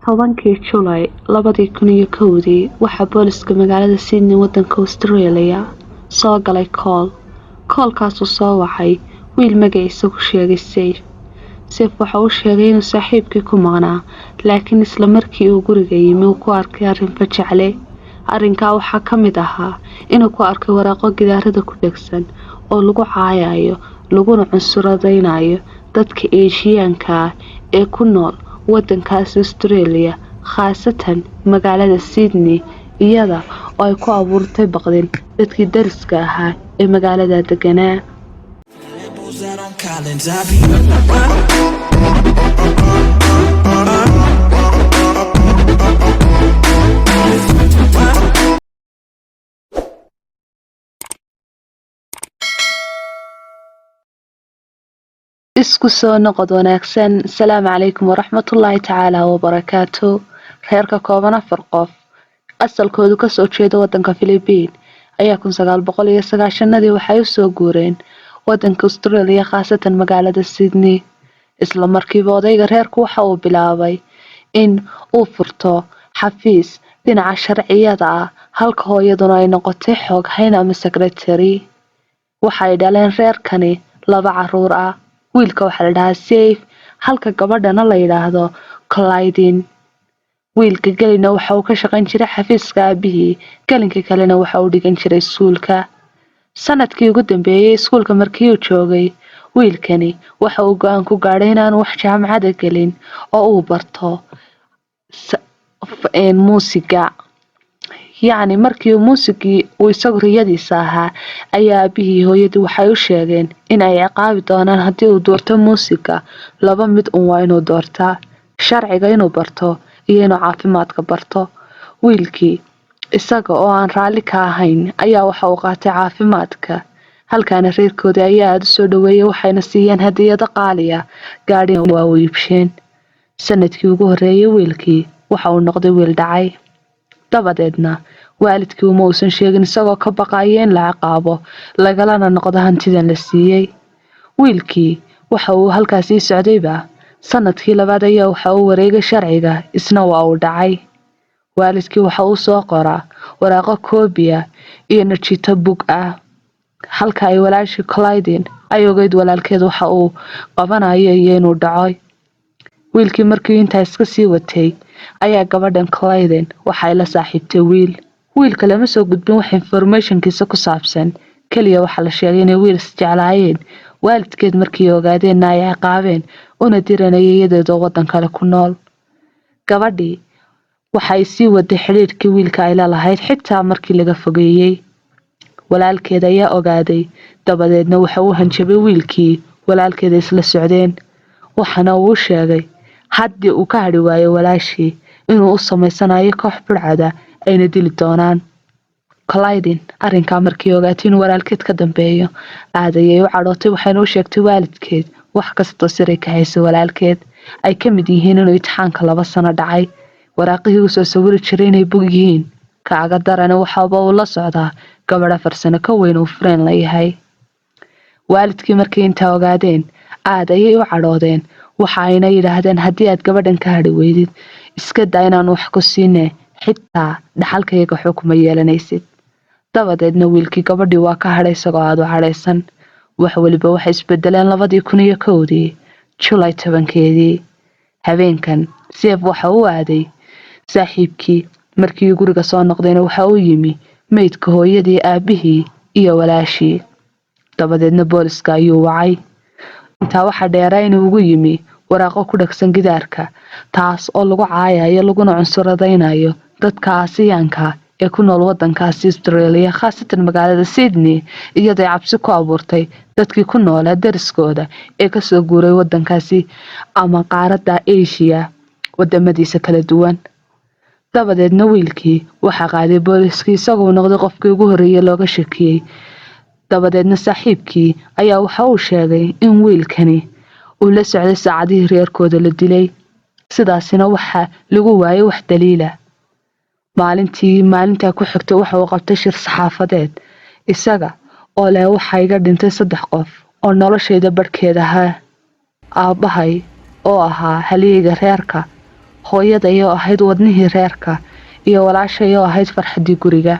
10kii July 2001 waxaa booliska magaalada Sydney wadanka Australia soo galay koolkaasoo soo wacay wiil magaciisa ku sheegay Seif waxa uu sheegay inuu saaxiibkii ku maqnaa laakiin isla markii uu guriga yimi uu ku arkay arrin fajacle arrinkaa waxaa ka mid ahaa inuu ku arkay waraaqo gidaarada ku dhegsan oo lagu caayayo laguna cunsuradaynayo dadka Eeshiyaanka ah ee ku nool wadankaas Australia khaasatan magaalada Sydney iyada oo ay ku abuurtay baqdin dadkii dariska ahaa ee magaalada deganaa. isku soo noqod wanaagsan. Assalaamu calaykum waraxmatullaahi tacaala wabarakaatu. reerka kooban 4 qof asalkoodu ka soo jeeda wadanka Philippines ayaa 1990 waxay u soo guureen wadanka Australia khaasatan magaalada Sydney. isla markiiba odayga reerku waxa uu bilaabay in uu furto xafiis dhinaca sharciyada ah halka hooyaduna ay noqotay xoghayn ama secretary. waxay dhaleen reerkani 2 caruur ah. wiilka waxa la dhahaa Seif halka gabadhana la yiraahdo Claydin. wiilka galina waxa uu ka shaqayn jiray xafiiska aabihii galinka kalena waxa uu dhigan jiray iskuulka. sanadkii ugu dambeeyay iskuulka markii uu joogay wiilkani waxa uu go'aan ku gaadhay inaan wax jaamacada gelin oo uu barto muusiga. yacni markii muusigii uu isagu riyadiisa ahaa ayaa aabihii hooyadii waxay u sheegeen in ay ciqaabi doonaan haddii uu doorto muusiga 2 mid waa inuu doortaa sharciga inuu barto iyo inuu caafimaadka barto. wiilkii isaga oo aan raalli ka ahayn ayaa waxa uu qaatay caafimaadka halkaana reerkoodii ayaa aad u soo dhaweeyay waxayna siiyeen hadiyado qaali ah gaadhina waa u iibsheen. sanadkii ugu horreeyay wiilkii waxa uu noqday wiil dhacay. dabadeedna waalidkii uma uusan sheegin isagoo ka baqaya in la ciqaabo lagalana noqdo hantidan la siiyey. wiilkii waxa uu halkaasii socdayba sanadkii 2 ayaa waxa uu wareegay sharciga isna waa uu dhacay. waalidkii waxa uu soo qoraa waraaqo koobiya iyo natiito bug ah halka ay walaashii Claydin ay ogeyd walaalkeed waxa uu qabanayo iyo inuu dhaco. wiilkii markii intaa iska sii watay ayaa gabadhan Claydin waxay la saaxiibtay wiilka lama soo gudbin wax informationkiisa ku saabsan kaliya waxa la sheegay inay wiil isjeclaayeen waalidkeed markii ogaadeen ay ciqaabeen una diranayay iyadoo wadan kale ku nool. gabadhii waxay sii waday xiriirkii wiilka ay la lahayd xitaa markii laga fogeeyay. walaalkeed ayaa ogaaday dabadeedna waxa uu hanjabay wiilkii walaalkeed isla socdeen waxana uu sheegay haddii uu ka hadhi waayo walaashii inuu u samaysanayo koox burcada ayna dili doonaan. Claydin arrinkaa markii ogaatay inuu walaalkeed ka dambeeyo aad ayay u cadhootay waxayna u sheegtay waalidkeed wax kastoo siray ka haysay walaalkeed ay ka mid yihiin inuu imtixaanka 2 sano dhacay waraaqihii uu soo sawiri jiray inay bug yihiin kaaga darana waxaba uu la socdaa gabadh 4 sano ka weyn uu friend la yahay. waalidkii markii intaa ogaadeen aad ayay u cadhoodeen waxayna yiraahdeen haddii aad gabadhan ka hadhi weydid iska daa inaan wax ku siinay xitaa dhaxalkayga xukuma yeelanaysid. dabadeedna wiilkii gabadhii waa ka hadhay isagoo aad u cadhaysan. wax waliba waxay isbedeleen 2001 July 10keedii. habeenkan Seif waxa uu aaday saaxiibkii markii guriga soo noqdayna waxa uu yimi meydka hooyadii aabihii iyo walaashii. dabadeedna booliska ayuu wacay. intaa waxa dheeraa inuu ugu yimi waraaqo ku dhagsan gidaarka taas oo lagu caayayo laguna cunsuradaynayo dadka Aasiyaanka ee ku nool wadankaas Australia khaasatan magaalada Sydney iyadoo ay cabsi ku abuurtay dadkii ku noolaa dariskooda ee ka soo guuray wadankaasi ama qaaradda Asia wadamadiisa kala duwan. dabadeedna wiilkii waxa qaaday booliskii isagoo noqday qofkii ugu horreeyay looga shakiyay. dabadeedna saaxiibkii ayaa waxa uu sheegay in wiilkani uu la socday saacadihii reerkooda la dilay sidaasina waxa lagu waayay wax daliila. maalintaa ku xigtay waxa uu qabtay shir saxaafadeed isaga oo leh waxa iga dhintay 3 qof oo noloshayda barkeed ahaa. aabbahay oo ahaa halyeyga reerka hooyaday oo ahayd wadnihii reerka iyo walaashay oo ahayd farxaddii guriga.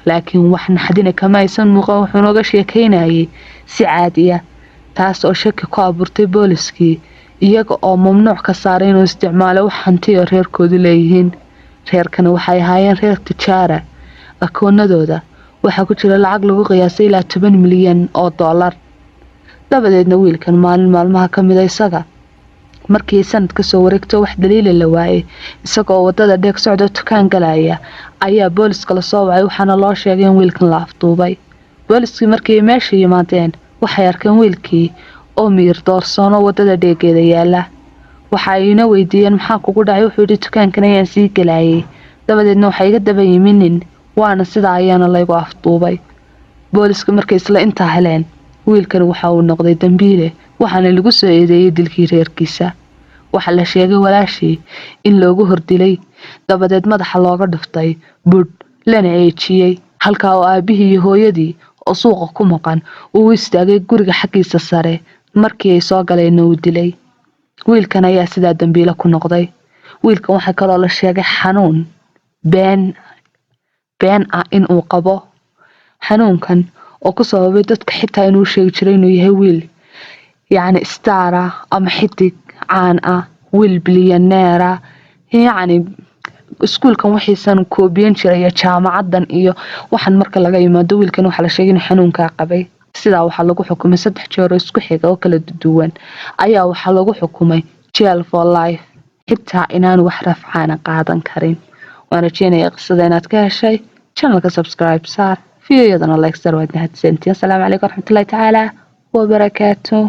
laakiin wax naxdina kama aysan muuqan. wuxuu nooga sheekaynayay si caadi ah, taas oo shaki ku abuurtay booliskii, iyaga oo mamnuuc ka saaray inuu isticmaalo wax hantiyo reerkoodu leeyihiin. reerkana waxay ahaayeen reer tijaara. akoonadooda waxaa ku jira lacag lagu qiyaasay ilaa 10 milyan oo dollar. dabadeedna wiilkan maalin maalmaha ka mid isaga markii sanad ka soo wareegto wax daliila la waayay, isagoo wadada dheeg socdo dukaan galaya ayaa booliska la soo wacay. waxaana loo sheegay in wiilkan la afduubay. booliskii markii meesha yimaadeen waxay arkeen wiilkii oo miyir doorsoon oo wadada dheegeeda yaala. waxa ayna weydiiyeen maxaa kugu dhacay. wuxuu yidhi dukaankan ayaan sii galayay, dabadeedna waxay iga daba yiminin, waana sidaa ayaana laygu afduubay. booliska markay isla intaa heleen, wiilkan waxa uu noqday dambiile, waxaana lagu soo eedeeyay dilkii reerkiisa. waxa la sheegay walaashii in loogu hordilay, dabadeed madaxa looga dhuftay budh lana eejiyey, halkaa oo aabihii iyo hooyadii oo suuqa ku maqan uu istaagay guriga xaggiisa sare. markii ay soo galeen uu dilay. wiilkan ayaa sidaa dambiile ku noqday. wiilkan waxa kaloo la sheegay xanuun been ah inuu qabo. xanuunkan oo ku sababay dadka xitaa inuu sheegi jiray inuu yahay wiil yacni star ah ama xidig caan ah, wiil bilyaneer ah. yacni iskuulkan waxiisan koobiyan jiray jaamacadan iyo waxan marka laga yimaado wiilkan waxa la sheegay inuu xanuunka qabay. sidaa waxaa lagu xukumay 3 jeer oo isku xiga oo kala duwan ayaa waxaa lagu xukumay jail for life, xitaa inaan wax rafcaan qaadan karin. waan rajeynayaa qisada inaad ka heshay. channelka subscribe saar, fiidiyodana like sar. waad mahadsantiin. Assalaamu calaykum waraxmatullaahi tacaala wabarakaatuh.